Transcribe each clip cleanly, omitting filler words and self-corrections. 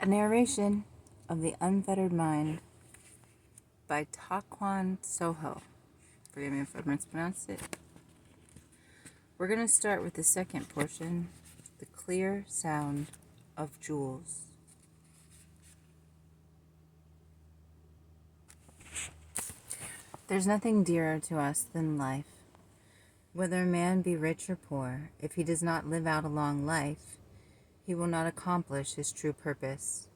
A narration of the Unfettered Mind by Takuan Soho. Forgive me if I mispronounced it. We're going to start with the second portion, the clear sound of jewels. There's nothing dearer to us than life. Whether a man be rich or poor, if he does not live out a long life, he will not accomplish his true purpose.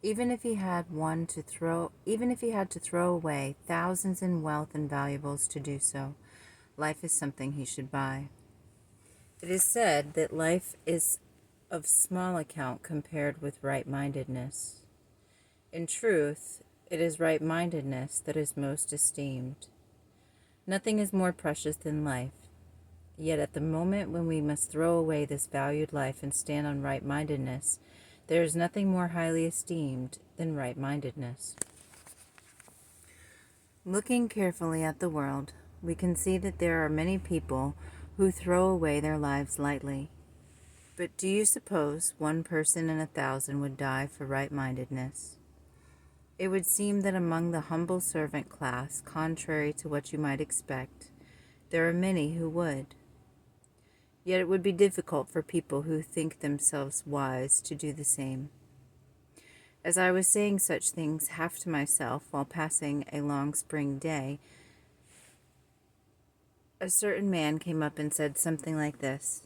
Even if he had to throw away thousands in wealth and valuables to do so, life is something he should buy. It is said that life is of small account compared with right-mindedness. In truth, it is right-mindedness that is most esteemed. Nothing is more precious than life. Yet at the moment when we must throw away this valued life and stand on right-mindedness, there is nothing more highly esteemed than right-mindedness. Looking carefully at the world, we can see that there are many people who throw away their lives lightly. But do you suppose one person in 1,000 would die for right-mindedness? It would seem that among the humble servant class, contrary to what you might expect, there are many who would. Yet it would be difficult for people who think themselves wise to do the same. As I was saying such things half to myself while passing a long spring day, a certain man came up and said something like this: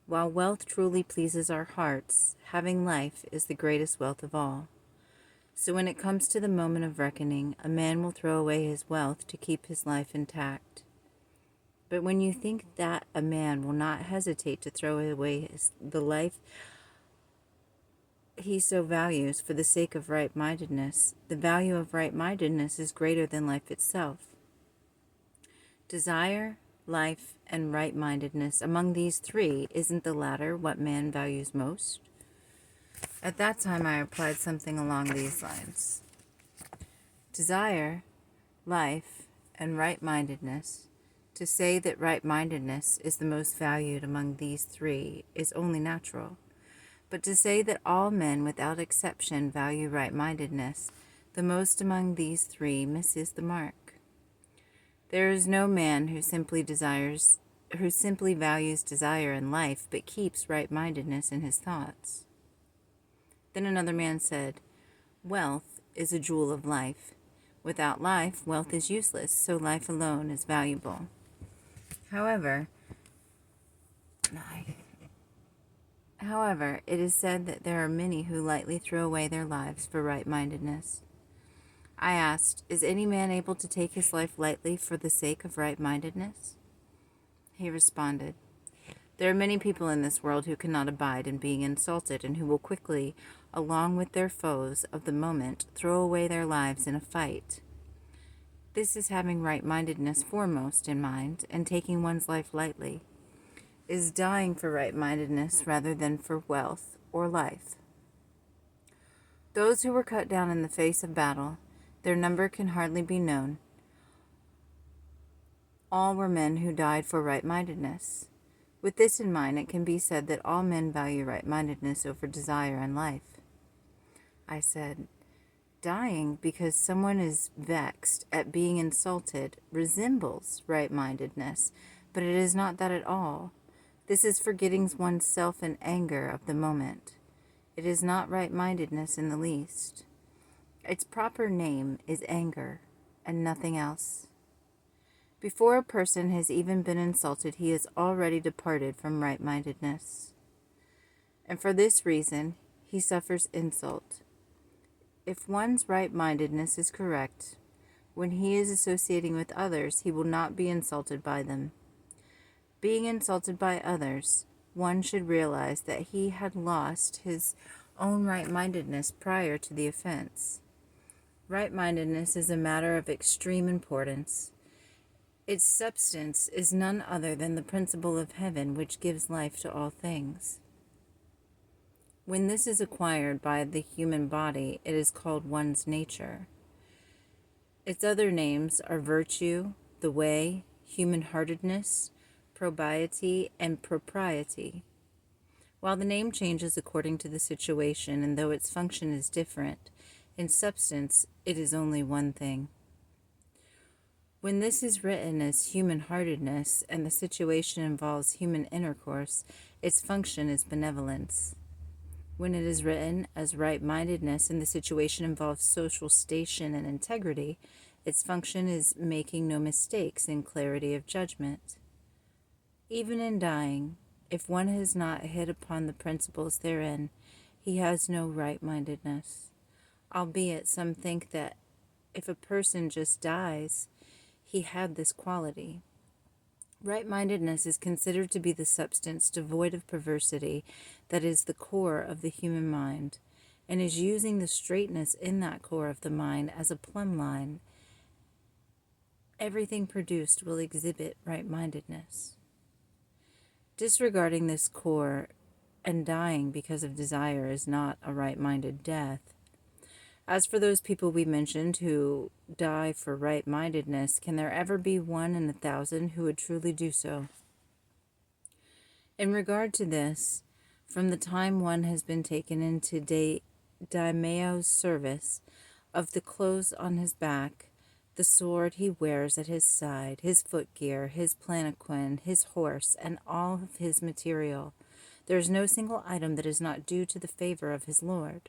"While wealth truly pleases our hearts, having life is the greatest wealth of all. So when it comes to the moment of reckoning, a man will throw away his wealth to keep his life intact. But when you think that a man will not hesitate to throw away the life he so values for the sake of right-mindedness, the value of right-mindedness is greater than life itself. Desire, life, and right-mindedness, among these three, isn't the latter what man values most?" At that time I replied something along these lines: "Desire, life, and right-mindedness. To say that right-mindedness is the most valued among these three is only natural. But to say that all men without exception value right-mindedness the most among these three misses the mark. There is no man who simply values desire and life, but keeps right-mindedness in his thoughts." Then another man said, "Wealth is a jewel of life. Without life, wealth is useless, so life alone is valuable. However, it is said that there are many who lightly throw away their lives for right-mindedness." I asked, "Is any man able to take his life lightly for the sake of right-mindedness?" He responded, "There are many people in this world who cannot abide in being insulted, and who will quickly, along with their foes of the moment, throw away their lives in a fight. This is having right-mindedness foremost in mind, and taking one's life lightly, is dying for right-mindedness rather than for wealth or life. Those who were cut down in the face of battle, their number can hardly be known. All were men who died for right-mindedness. With this in mind, it can be said that all men value right-mindedness over desire and life." I said, "Dying because someone is vexed at being insulted resembles right-mindedness, but it is not that at all. This is forgetting one's self in anger of the moment. It is not right-mindedness in the least. Its proper name is anger, and nothing else. Before a person has even been insulted, he has already departed from right-mindedness. And for this reason, he suffers insult. If one's right-mindedness is correct, when he is associating with others, he will not be insulted by them. Being insulted by others, one should realize that he had lost his own right-mindedness prior to the offense. Right-mindedness is a matter of extreme importance. Its substance is none other than the principle of heaven, which gives life to all things. When this is acquired by the human body, it is called one's nature. Its other names are virtue, the way, human-heartedness, probity, and propriety. While the name changes according to the situation, and though its function is different, in substance it is only one thing. When this is written as human-heartedness and the situation involves human intercourse, its function is benevolence. When it is written as right-mindedness and the situation involves social station and integrity, its function is making no mistakes and clarity of judgment. Even in dying, if one has not hit upon the principles therein, he has no right-mindedness. Albeit some think that if a person just dies, he had this quality. Right-mindedness is considered to be the substance devoid of perversity that is the core of the human mind, and is using the straightness in that core of the mind as a plumb line. Everything produced will exhibit right-mindedness. Disregarding this core and dying because of desire is not a right-minded death. As for those people we mentioned who die for right-mindedness, can there ever be 1 in 1,000 who would truly do so? In regard to this, from the time one has been taken into Daimyo's service, of the clothes on his back, the sword he wears at his side, his footgear, his palanquin, his horse, and all of his material, there is no single item that is not due to the favor of his lord.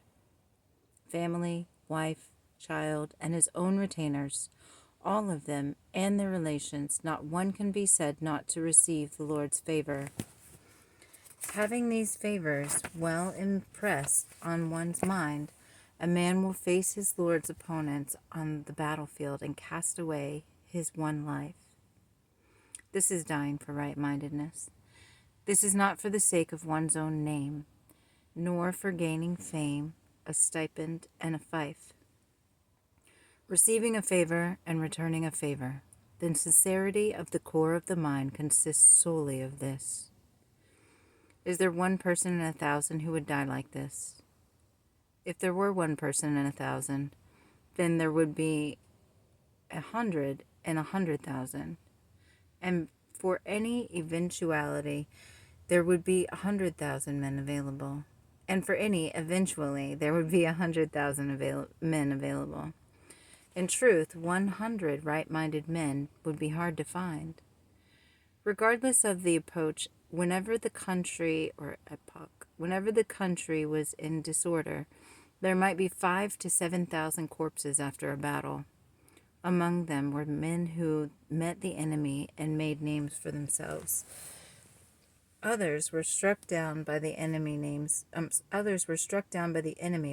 Family, wife, child, and his own retainers, all of them and their relations, not one can be said not to receive the Lord's favor. Having these favors well impressed on one's mind, a man will face his Lord's opponents on the battlefield and cast away his one life. This is dying for right-mindedness. This is not for the sake of one's own name, nor for gaining fame, a stipend, and a fief. Receiving a favor and returning a favor. The sincerity of the core of the mind consists solely of this. Is there 1 person in 1,000 who would die like this? If there were 1 person in 1,000, then there would be 100 in 100,000. And for any eventuality, there would be 100,000 men available. And for any eventually, there would be 100,000 men available. In truth, 100 right-minded men would be hard to find. Regardless of the approach, whenever the country was in disorder, there might be 5,000 to 7,000 corpses after a battle. Among them were men who met the enemy and made names for themselves. Others were struck down by the enemy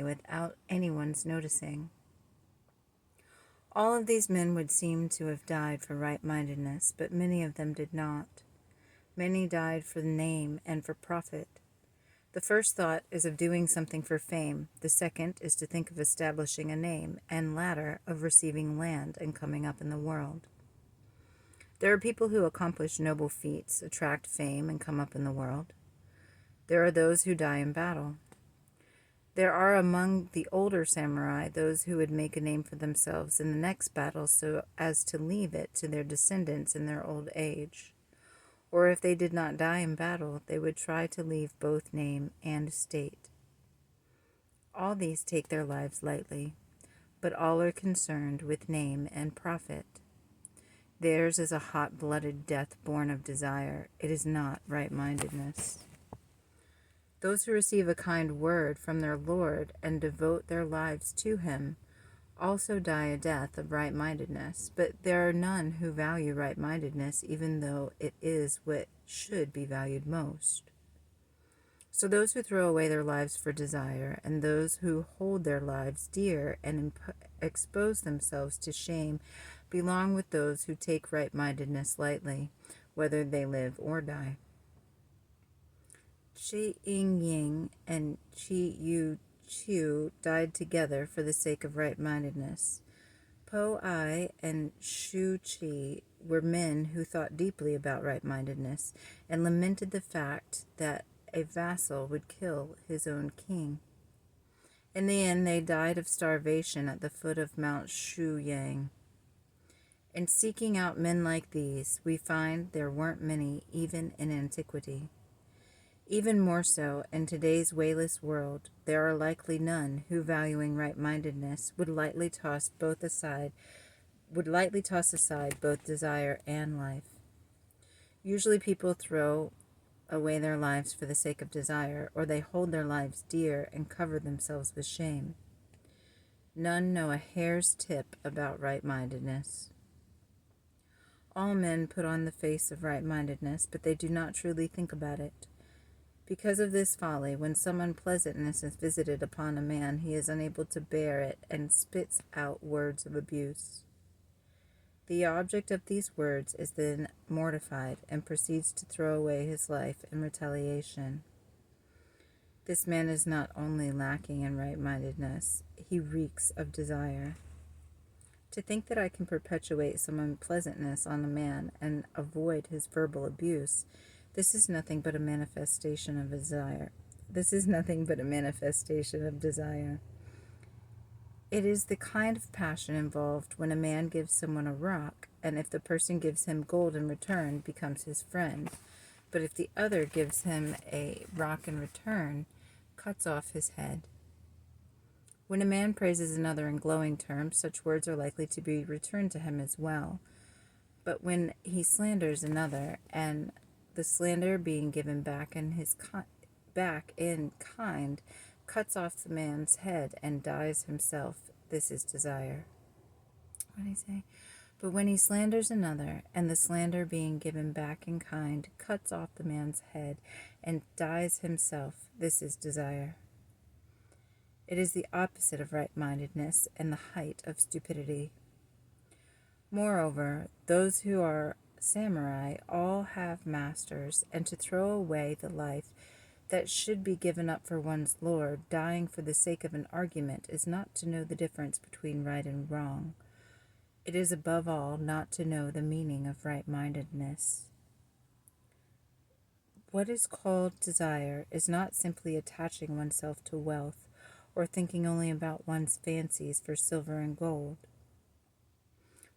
without anyone's noticing. All of these men would seem to have died for right-mindedness, but many of them did not. Many died for name and for profit. The first thought is of doing something for fame, the second is to think of establishing a name, and latter of receiving land and coming up in the world. There are people who accomplish noble feats, attract fame, and come up in the world. There are those who die in battle. There are among the older samurai those who would make a name for themselves in the next battle so as to leave it to their descendants in their old age. Or if they did not die in battle, they would try to leave both name and estate. All these take their lives lightly, but all are concerned with name and profit. Theirs is a hot-blooded death born of desire. It is not right-mindedness. Those who receive a kind word from their Lord and devote their lives to him also die a death of right-mindedness, but there are none who value right-mindedness even though it is what should be valued most. So those who throw away their lives for desire, and those who hold their lives dear and expose themselves to shame, belong with those who take right-mindedness lightly, whether they live or die. Chi Ying and Chi Yu Chiu died together for the sake of right-mindedness. Po Ai and Shu Chi were men who thought deeply about right-mindedness and lamented the fact that a vassal would kill his own king. In the end, they died of starvation at the foot of Mount Shu Yang. In seeking out men like these, we find there weren't many even in antiquity. Even more so, in today's wayless world, there are likely none who, valuing right-mindedness, would lightly toss aside both desire and life. Usually people throw away their lives for the sake of desire, or they hold their lives dear and cover themselves with shame. None know a hair's tip about right-mindedness. All men put on the face of right-mindedness, but they do not truly think about it. Because of this folly, when some unpleasantness is visited upon a man, he is unable to bear it and spits out words of abuse. The object of these words is then mortified and proceeds to throw away his life in retaliation. This man is not only lacking in right-mindedness, he reeks of desire. To think that I can perpetuate some unpleasantness on a man and avoid his verbal abuse, this is nothing but a manifestation of desire. It is the kind of passion involved when a man gives someone a rock, and if the person gives him gold in return, becomes his friend. But if the other gives him a rock in return, cuts off his head. When a man praises another in glowing terms, such words are likely to be returned to him as well. But when he slanders another, and the slander being given back in kind, cuts off the man's head and dies himself, this is desire. What did he say? But when he slanders another, and the slander being given back in kind, cuts off the man's head and dies himself, this is desire. It is the opposite of right-mindedness and the height of stupidity. Moreover, those who are samurai all have masters, and to throw away the life that should be given up for one's lord, dying for the sake of an argument, is not to know the difference between right and wrong. It is above all not to know the meaning of right-mindedness. What is called desire is not simply attaching oneself to wealth or thinking only about one's fancies for silver and gold.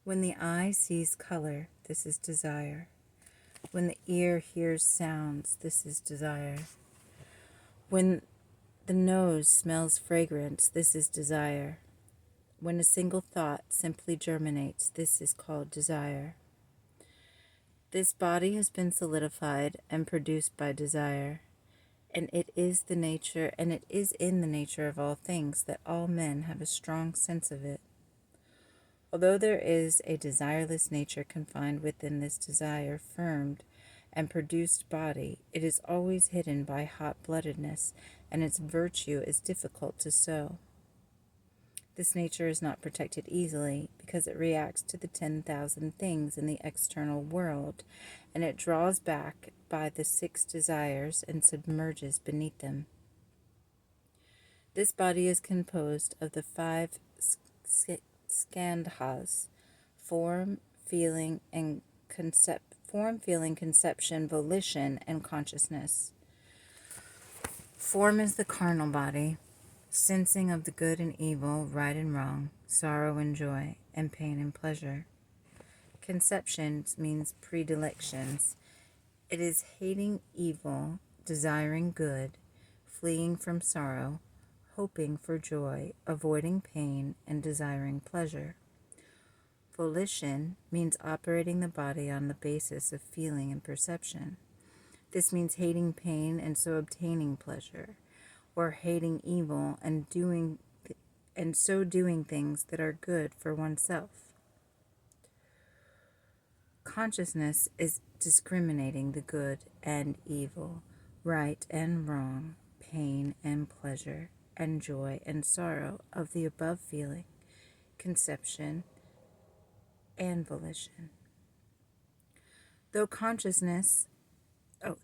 When the eye sees color, this is desire. When the ear hears sounds, this is desire. When the nose smells fragrance, this is desire. When a single thought simply germinates, this is called desire. This body has been solidified and produced by desire, and it is in the nature of all things that all men have a strong sense of it. Although there is a desireless nature confined within this desire-firmed and produced body, it is always hidden by hot-bloodedness, and its virtue is difficult to sow. This nature is not protected easily, because it reacts to the 10,000 things in the external world, and it draws back by the 6 desires and submerges beneath them. This body is composed of the 5 skandhas: form, feeling, conception, volition, and consciousness. Form is the carnal body, sensing of the good and evil, right and wrong, sorrow and joy, and pain and pleasure. Conception means predilections. It is hating evil, desiring good, fleeing from sorrow, hoping for joy, avoiding pain, and desiring pleasure. Volition means operating the body on the basis of feeling and perception. This means hating pain and so obtaining pleasure, or hating evil and so doing things that are good for oneself. Consciousness is discriminating the good and evil, right and wrong, pain and pleasure, and joy and sorrow of the above feeling, conception, and volition.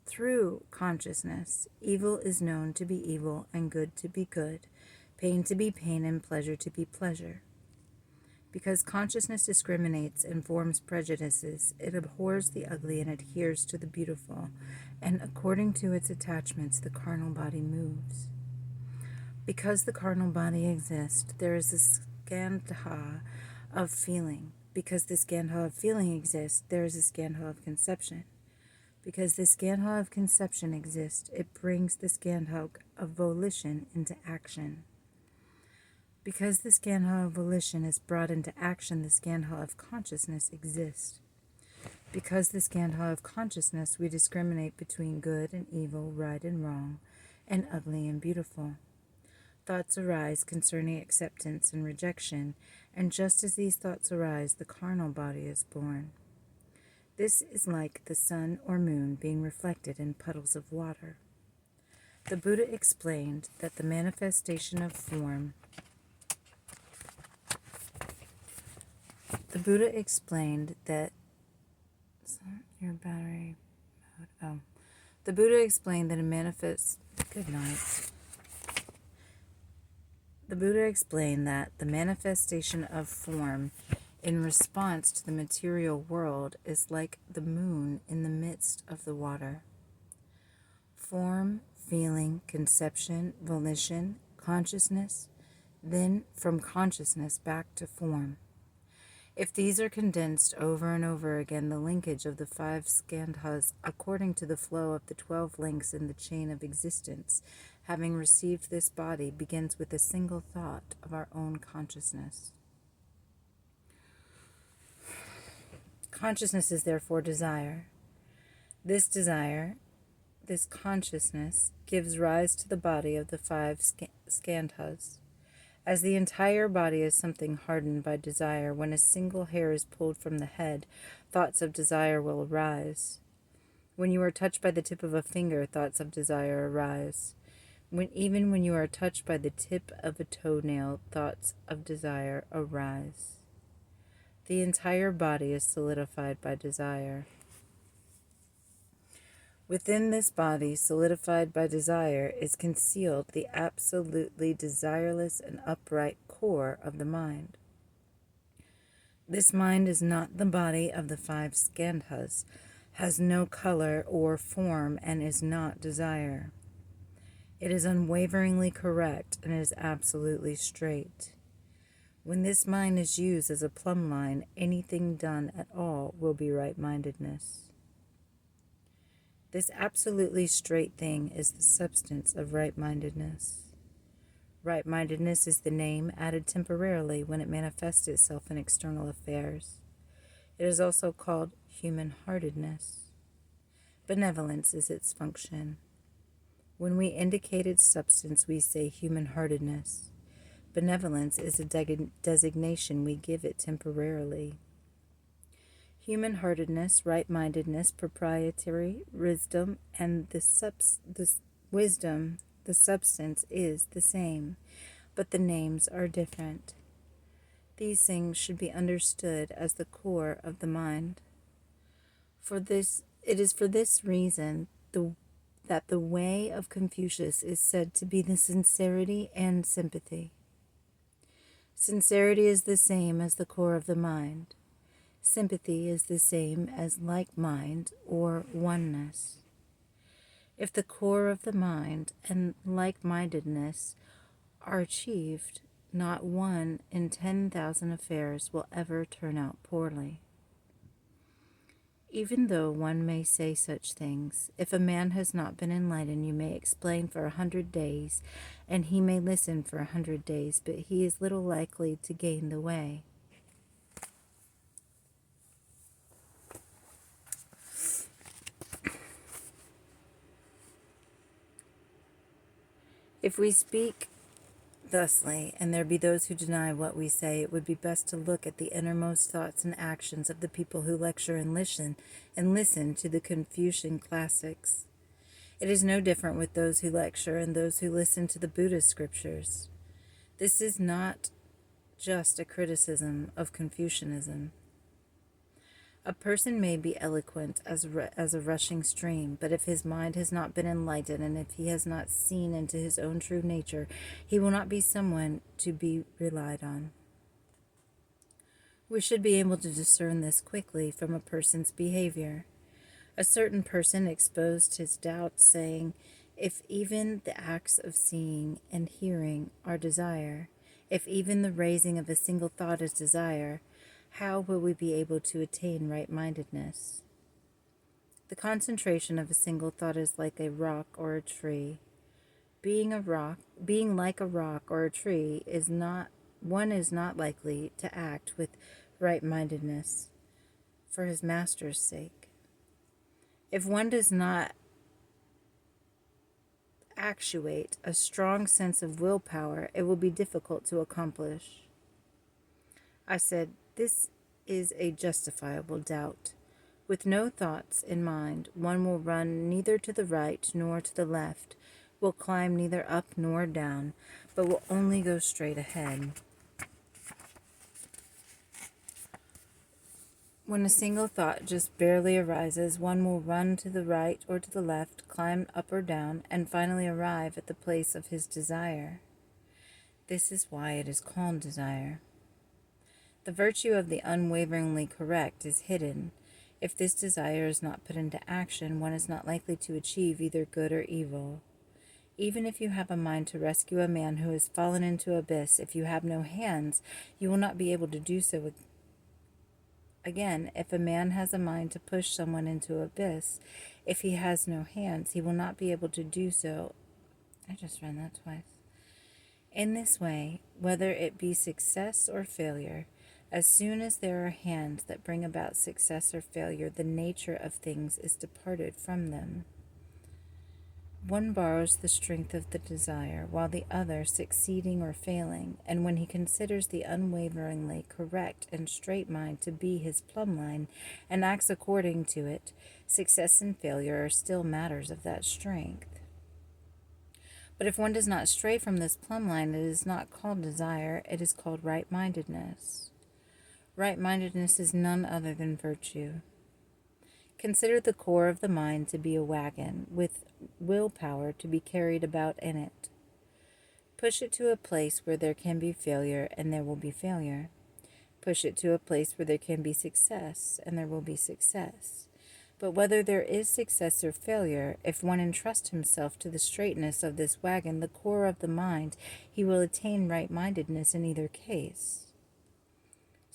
Through consciousness, evil is known to be evil and good to be good, pain to be pain and pleasure to be pleasure. Because consciousness discriminates and forms prejudices, it abhors the ugly and adheres to the beautiful, and according to its attachments the carnal body moves. Because the carnal body exists, there is a skandha of feeling. Because the skandha of feeling exists, there is a skandha of conception. Because the skandha of conception exists, it brings the skandha of volition into action. Because the skandha of volition is brought into action, the skandha of consciousness exists. Because the skandha of consciousness, we discriminate between good and evil, right and wrong, and ugly and beautiful. Thoughts arise concerning acceptance and rejection, and just as these thoughts arise, the carnal body is born. This is like the sun or moon being reflected in puddles of water. The Buddha explained that the manifestation of form The Buddha explained that your battery mode. Oh. The Buddha explained that a manifest good night. The Buddha explained that the manifestation of form in response to the material world is like the moon in the midst of the water. Form, feeling, conception, volition, consciousness, then from consciousness back to form. If these are condensed over and over again, the linkage of the 5 skandhas according to the flow of the 12 links in the chain of existence, having received this body, begins with a single thought of our own consciousness. Consciousness is therefore desire. This desire, this consciousness, gives rise to the body of the 5 skandhas. As the entire body is something hardened by desire, when a single hair is pulled from the head, thoughts of desire will arise. When you are touched by the tip of a finger, thoughts of desire arise. Even when you are touched by the tip of a toenail, thoughts of desire arise. The entire body is solidified by desire. Within this body, solidified by desire, is concealed the absolutely desireless and upright core of the mind. This mind is not the body of the 5 skandhas, has no color or form, and is not desire. It is unwaveringly correct and is absolutely straight. When this mind is used as a plumb line, anything done at all will be right-mindedness. This absolutely straight thing is the substance of right-mindedness. Right-mindedness is the name added temporarily when it manifests itself in external affairs. It is also called human-heartedness. Benevolence is its function. When we indicate its substance, we say human-heartedness. Benevolence is a designation we give it temporarily. Human-heartedness, right-mindedness, proprietary wisdom, and the substance is the same, but the names are different. These things should be understood as the core of the mind. It is for this reason that the way of Confucius is said to be the sincerity and sympathy. Sincerity is the same as the core of the mind. Sympathy is the same as like mind or oneness. If the core of the mind and like-mindedness are achieved, not 1 in 10,000 affairs will ever turn out poorly. Even though one may say such things, if a man has not been enlightened, you may explain for 100 days, and he may listen for 100 days, but he is little likely to gain the way. If we speak thusly, and there be those who deny what we say, it would be best to look at the innermost thoughts and actions of the people who lecture and listen to the Confucian classics. It is no different with those who lecture and those who listen to the Buddhist scriptures. This is not just a criticism of Confucianism. A person may be eloquent as a rushing stream, but if his mind has not been enlightened and if he has not seen into his own true nature, he will not be someone to be relied on. We should be able to discern this quickly from a person's behavior. A certain person exposed his doubts, saying, "If even the acts of seeing and hearing are desire, if even the raising of a single thought is desire, how will we be able to attain right-mindedness?" The concentration of a single thought is like a rock or a tree. Being like a rock or a tree one is not likely to act with right-mindedness for his master's sake. If one does not actuate a strong sense of willpower, it will be difficult to accomplish. I said, this is a justifiable doubt. With no thoughts in mind, one will run neither to the right nor to the left, will climb neither up nor down, but will only go straight ahead. When a single thought just barely arises, one will run to the right or to the left, climb up or down, and finally arrive at the place of his desire. This is why it is called desire. The virtue of the unwaveringly correct is hidden. If this desire is not put into action, one is not likely to achieve either good or evil. Even if you have a mind to rescue a man who has fallen into abyss, if you have no hands, you will not be able to do so. Again, if a man has a mind to push someone into abyss, if he has no hands, he will not be able to do so. I just read that twice. In this way, whether it be success or failure, as soon as there are hands that bring about success or failure, the nature of things is departed from them. One borrows the strength of the desire, while the other succeeding or failing, and when he considers the unwaveringly correct and straight mind to be his plumb line, and acts according to it, success and failure are still matters of that strength. But if one does not stray from this plumb line, it is not called desire, it is called right-mindedness. Right-mindedness is none other than virtue. Consider the core of the mind to be a wagon, with willpower to be carried about in it. Push it to a place where there can be failure, and there will be failure. Push it to a place where there can be success, and there will be success. But whether there is success or failure, if one entrust himself to the straightness of this wagon, the core of the mind, he will attain right-mindedness in either case.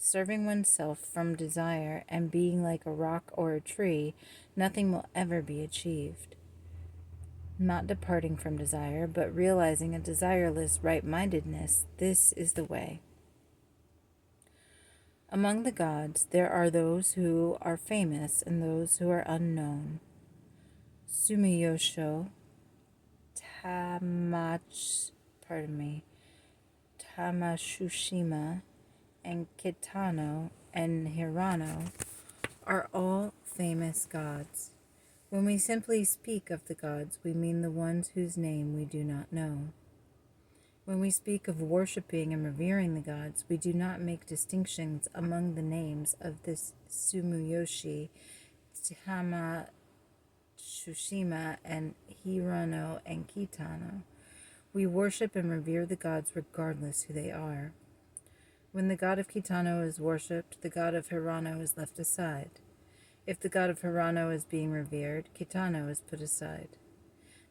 Serving oneself from desire and being like a rock or a tree, nothing will ever be achieved. Not departing from desire, but realizing a desireless right-mindedness, this is the way. Among the gods, there are those who are famous and those who are unknown. Sumiyosho, Tamashushima, and Kitano and Hirano are all famous gods. When we simply speak of the gods, we mean the ones whose name we do not know. When we speak of worshiping and revering the gods, we do not make distinctions among the names of this Sumiyoshi, Tamashushima, and Hirano and Kitano. We worship and revere the gods regardless who they are. When the god of Kitano is worshipped, the god of Hirano is left aside. If the god of Hirano is being revered, Kitano is put aside.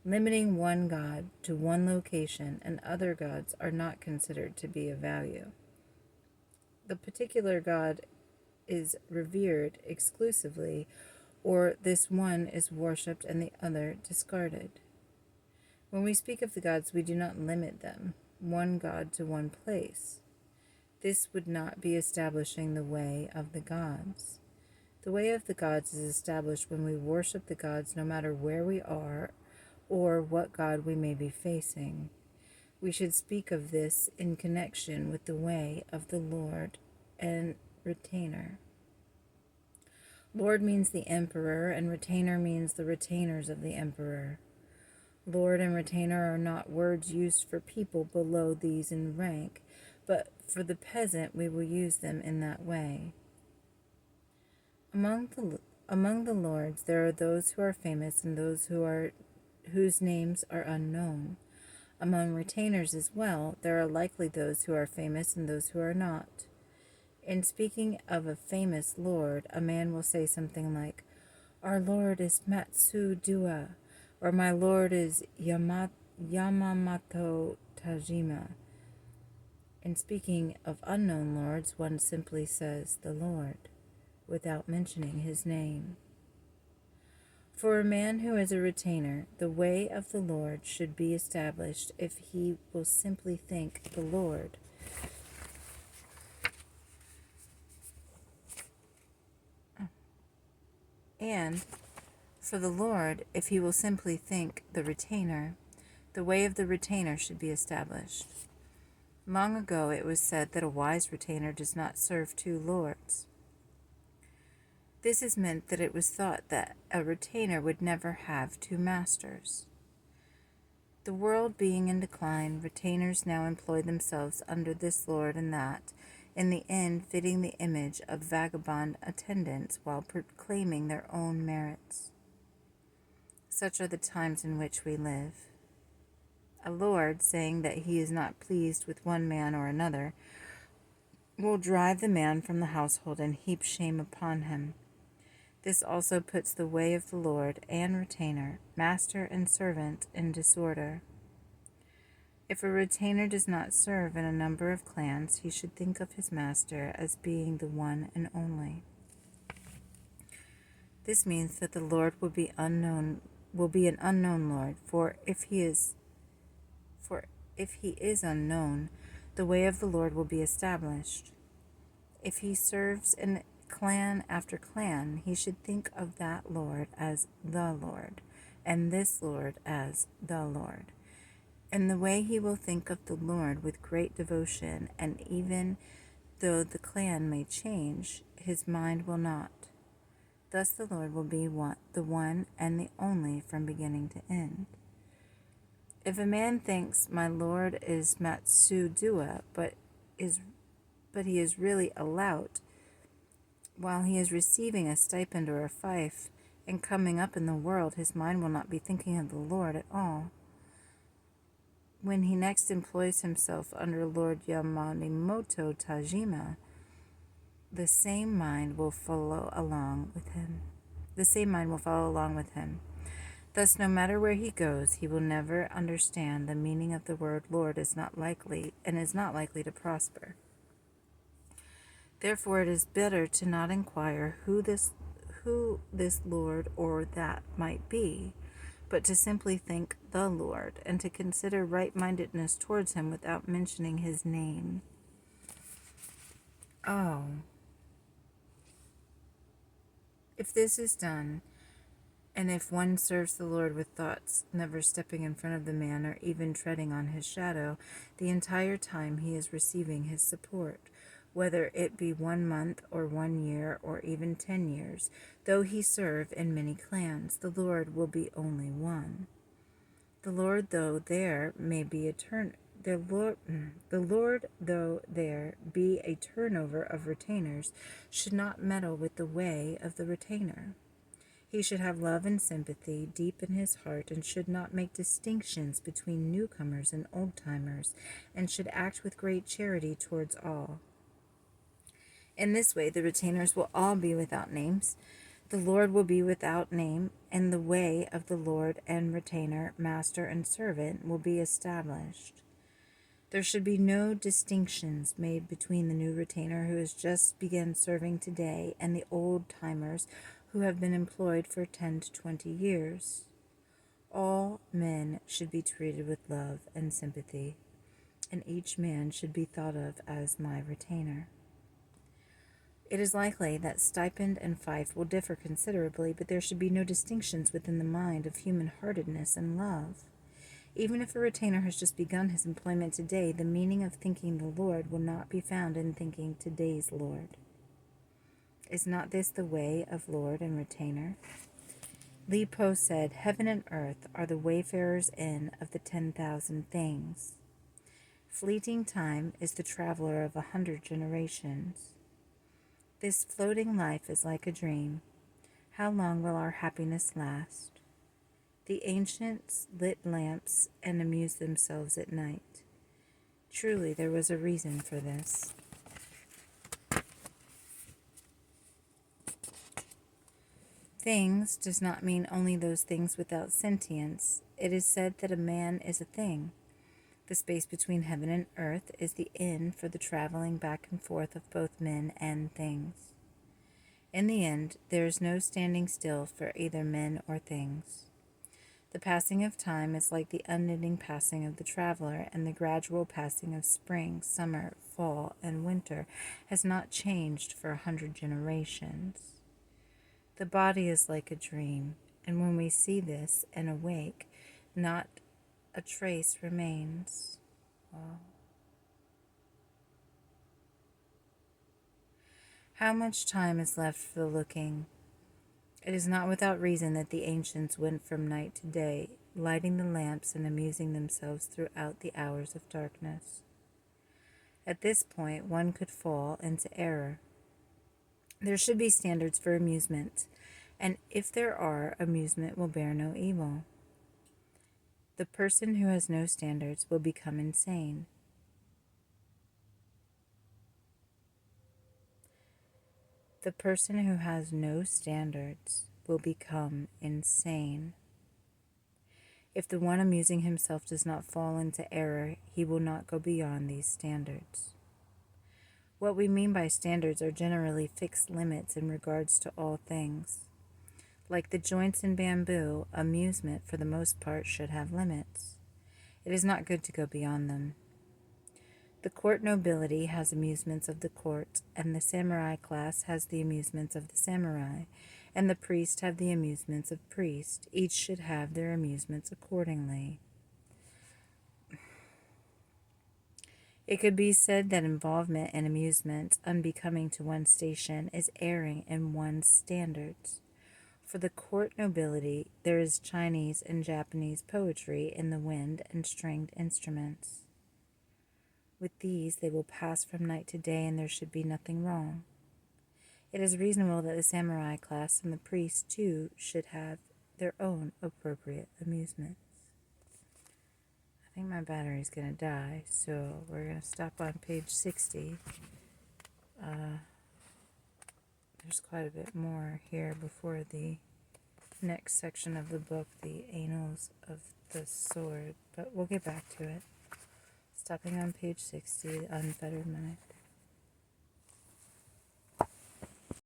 Limiting one god to one location and other gods are not considered to be of value. The particular god is revered exclusively, or this one is worshipped and the other discarded. When we speak of the gods, we do not limit them, one god to one place. This would not be establishing the way of the gods. The way of the gods is established when we worship the gods no matter where we are or what god we may be facing. We should speak of this in connection with the way of the Lord and retainer. Lord means the emperor, and retainer means the retainers of the emperor. Lord and retainer are not words used for people below these in rank, but for the peasant we will use them in that way. Among the lords there are those who are famous and those whose names are unknown. Among retainers as well, there are likely those who are famous and those who are not. In speaking of a famous lord, a man will say something like, "Our lord is Matsu Dua," or "My lord is Yamamoto Tajima." In speaking of unknown lords, one simply says "the Lord," without mentioning his name. For a man who is a retainer, the way of the Lord should be established if he will simply think the Lord. And for the Lord, if he will simply think the retainer, the way of the retainer should be established. Long ago it was said that a wise retainer does not serve two lords. This is meant that it was thought that a retainer would never have two masters. The world being in decline, retainers now employ themselves under this lord and that, in the end fitting the image of vagabond attendants while proclaiming their own merits. Such are the times in which we live. A lord, saying that he is not pleased with one man or another, will drive the man from the household and heap shame upon him. This also puts the way of the Lord and retainer, master and servant, in disorder. If a retainer does not serve in a number of clans, he should think of his master as being the one and only. This means that the Lord will be an unknown Lord, for if he is unknown, the way of the Lord will be established. If he serves in clan after clan, he should think of that Lord as the Lord, and this Lord as the Lord. In the way he will think of the Lord with great devotion, and even though the clan may change, his mind will not. Thus the Lord will be the one and the only from beginning to end. If a man thinks my Lord is Matsudua, but he is really a lout, while he is receiving a stipend or a fief, and coming up in the world, his mind will not be thinking of the Lord at all. When he next employs himself under Lord Yamamoto Tajima, the same mind will follow along with him. Thus, no matter where he goes, he will never understand the meaning of the word Lord is not likely to prosper. Therefore, it is better to not inquire who this Lord or that might be, but to simply think the Lord, and to consider right-mindedness towards him without mentioning his name. Oh. If this is done, and if one serves the Lord with thoughts, never stepping in front of the man or even treading on his shadow, the entire time he is receiving his support, whether it be 1 month or 1 year or even 10 years, though he serve in many clans, the Lord will be only one. The Lord, though there be a turnover of retainers, should not meddle with the way of the retainer. He should have love and sympathy deep in his heart, and should not make distinctions between newcomers and old-timers, and should act with great charity towards all. In this way, the retainers will all be without names. The Lord will be without name, and the way of the Lord and retainer, master and servant, will be established. There should be no distinctions made between the new retainer who has just begun serving today and the old-timers who have been employed for 10 to 20 years. All men should be treated with love and sympathy, and each man should be thought of as my retainer. It is likely that stipend and fief will differ considerably, but there should be no distinctions within the mind of human-heartedness and love. Even if a retainer has just begun his employment today, the meaning of thinking the Lord will not be found in thinking today's Lord. Is not this the way of Lord and retainer? Li Po said, "Heaven and earth are the wayfarer's inn of the 10,000 things. Fleeting time is the traveler of 100 generations. This floating life is like a dream. How long will our happiness last? The ancients lit lamps and amused themselves at night. Truly, there was a reason for this." Things does not mean only those things without sentience. It is said that a man is a thing. The space between heaven and earth is the inn for the traveling back and forth of both men and things. In the end, there is no standing still for either men or things. The passing of time is like the unending passing of the traveler, and the gradual passing of spring, summer, fall, and winter has not changed for 100 generations. The body is like a dream, and when we see this and awake, not a trace remains. Wow. How much time is left for the looking? It is not without reason that the ancients went from night to day, lighting the lamps and amusing themselves throughout the hours of darkness. At this point, one could fall into error. There should be standards for amusement, and if there are, amusement will bear no evil. The person who has no standards will become insane. The person who has no standards will become insane. If the one amusing himself does not fall into error, he will not go beyond these standards. What we mean by standards are generally fixed limits in regards to all things. Like the joints in bamboo, amusement for the most part should have limits. It is not good to go beyond them. The court nobility has amusements of the court, and the samurai class has the amusements of the samurai, and the priest have the amusements of priest. Each should have their amusements accordingly. It could be said that involvement in amusement unbecoming to one's station is erring in one's standards. For the court nobility, there is Chinese and Japanese poetry in the wind and stringed instruments. With these, they will pass from night to day, and there should be nothing wrong. It is reasonable that the samurai class and the priests, too, should have their own appropriate amusements. I think my battery's going to die, so we're going to stop on page 60. There's quite a bit more here before the next section of the book, the Annals of the Sword, but we'll get back to it. Stopping on page 60, the Unfettered Mind.